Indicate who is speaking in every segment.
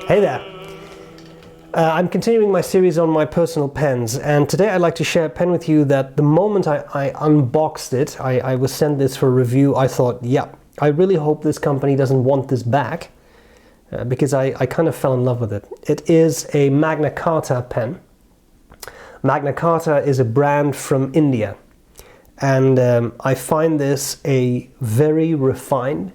Speaker 1: Hey there! I'm continuing my series on my personal pens, and today I'd like to share a pen with you that the moment I unboxed it, I was sent this for review, I thought, yeah, I really hope this company doesn't want this back, because I kind of fell in love with it. It is a Magna Carta pen. Magna Carta is a brand from India, and I find this a very refined,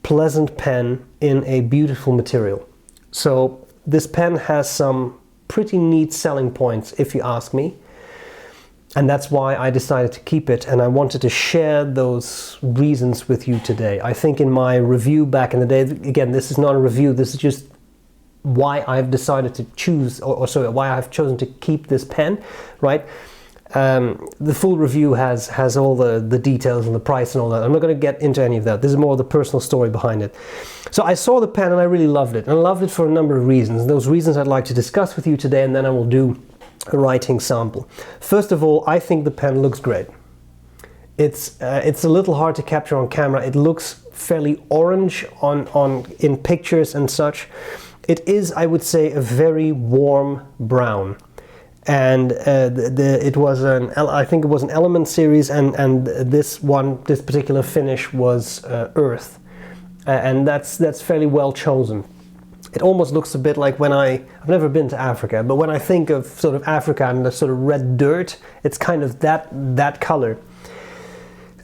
Speaker 1: pleasant pen in a beautiful material. So this pen has some pretty neat selling points, if you ask me, and that's why I decided to keep it, and I wanted to share those reasons with you today. I think in my review back in the day, again, this is not a review, this is just why I've decided to choose, why I've chosen to keep this pen, right? The full review has all the details and the price and all that. I'm not going to get into any of that. This is more the personal story behind it. So I saw the pen and I really loved it. And I loved it for a number of reasons. Those reasons I'd like to discuss with you today, and then I will do a writing sample. First of all, I think the pen looks great. It's a little hard to capture on camera. It looks fairly orange in pictures and such. It is, I would say, a very warm brown. And it was I think it was an Element series, and this particular finish was earth, and that's fairly well chosen. It almost looks a bit like when I've never been to Africa, but when I think of sort of Africa and the sort of red dirt, it's kind of that color.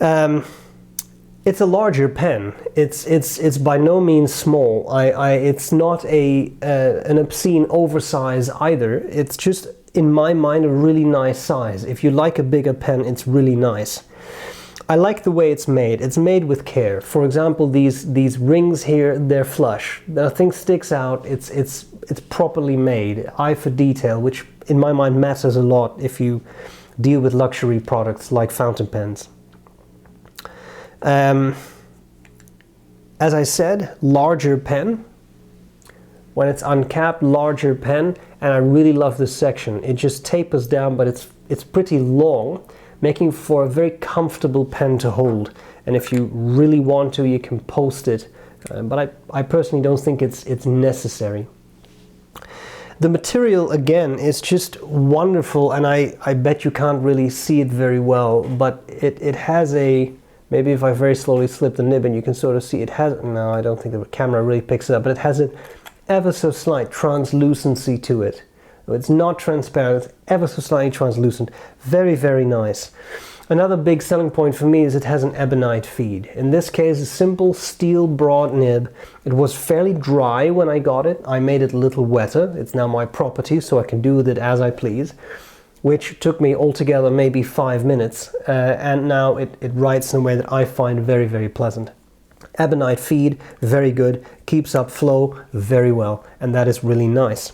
Speaker 1: It's a larger pen. It's by no means small. It's not an obscene oversize either. It's just, in my mind, a really nice size. If you like a bigger pen, it's really nice. I like the way it's made. It's made with care. For example, these rings here, they're flush. Nothing sticks out. It's properly made. Eye for detail, which in my mind matters a lot if you deal with luxury products like fountain pens. As I said, larger pen. When it's uncapped, larger pen, and I really love this section. It just tapers down, but it's pretty long, making for a very comfortable pen to hold. And if you really want to, you can post it, but I personally don't think it's necessary. The material, again, is just wonderful, and I bet you can't really see it very well, but it has a, maybe if I very slowly slip the nib and you can sort of see, it has, no, I don't think the camera really picks it up, but it has an ever so slight translucency to it. It's not transparent, it's ever so slightly translucent. Very, very nice. Another big selling point for me is it has an Ebonite feed. In this case, a simple steel broad nib. It was fairly dry when I got it. I made it a little wetter. It's now my property, so I can do with it as I please, which took me altogether maybe 5 minutes, and now it writes in a way that I find very, very pleasant. Ebonite feed, very good, keeps up flow very well, and that is really nice.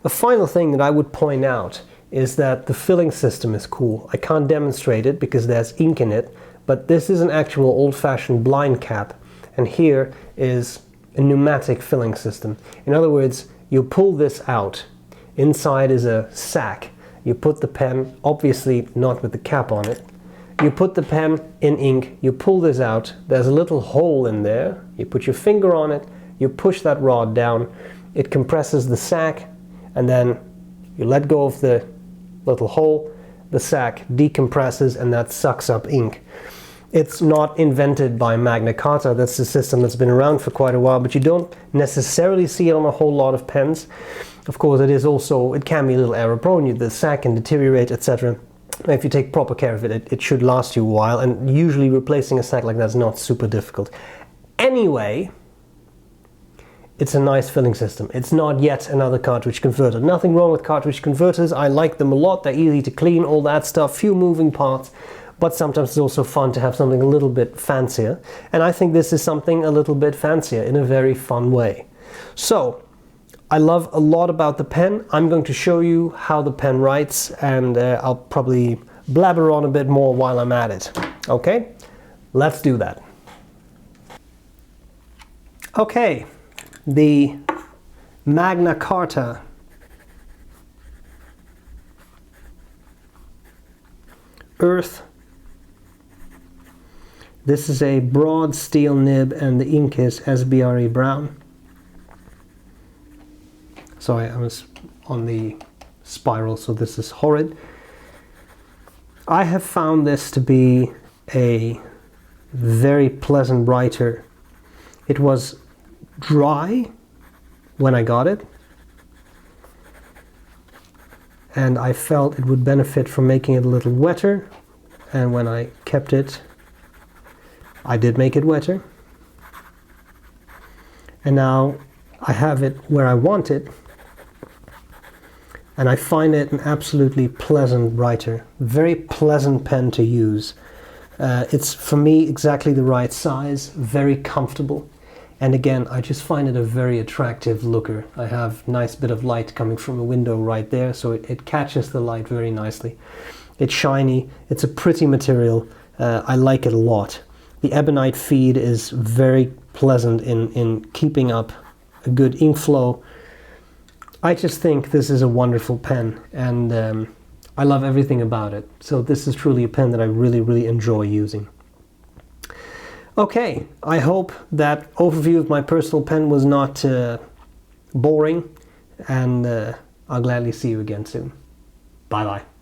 Speaker 1: A final thing that I would point out is that the filling system is cool. I can't demonstrate it because there's ink in it, but this is an actual old-fashioned blind cap, and here is a pneumatic filling system. In other words, you pull this out. Inside is a sack. You put the pen, obviously not with the cap on it. You put the pen in ink, you pull this out, there's a little hole in there, you put your finger on it, you push that rod down, it compresses the sack, and then you let go of the little hole, the sack decompresses, and that sucks up ink. It's not invented by Magna Carta, that's a system that's been around for quite a while, but you don't necessarily see it on a whole lot of pens. Of course, it can be a little error prone, the sack can deteriorate, etc. If you take proper care of it, it should last you a while, and usually replacing a sack like that is not super difficult. Anyway, it's a nice filling system. It's not yet another cartridge converter. Nothing wrong with cartridge converters. I like them a lot. They're easy to clean, all that stuff, few moving parts, but sometimes it's also fun to have something a little bit fancier. And I think this is something a little bit fancier in a very fun way. So, I love a lot about the pen. I'm going to show you how the pen writes, and I'll probably blabber on a bit more while I'm at it. Okay, let's do that. Okay, the Magna Carta. Earth. This is a broad steel nib, and the ink is B.R.E. brown. Sorry, I was on the spiral, so this is horrid. I have found this to be a very pleasant writer. It was dry when I got it, and I felt it would benefit from making it a little wetter, and when I kept it, I did make it wetter. And now I have it where I want it, and I find it an absolutely pleasant writer. Very pleasant pen to use. It's, for me, exactly the right size, very comfortable. And again, I just find it a very attractive looker. I have a nice bit of light coming from a window right there, so it catches the light very nicely. It's shiny, it's a pretty material, I like it a lot. The Ebonite Feed is very pleasant in keeping up a good ink flow. I just think this is a wonderful pen, and I love everything about it. So this is truly a pen that I really, really enjoy using. Okay, I hope that overview of my personal pen was not boring, and I'll gladly see you again soon. Bye bye.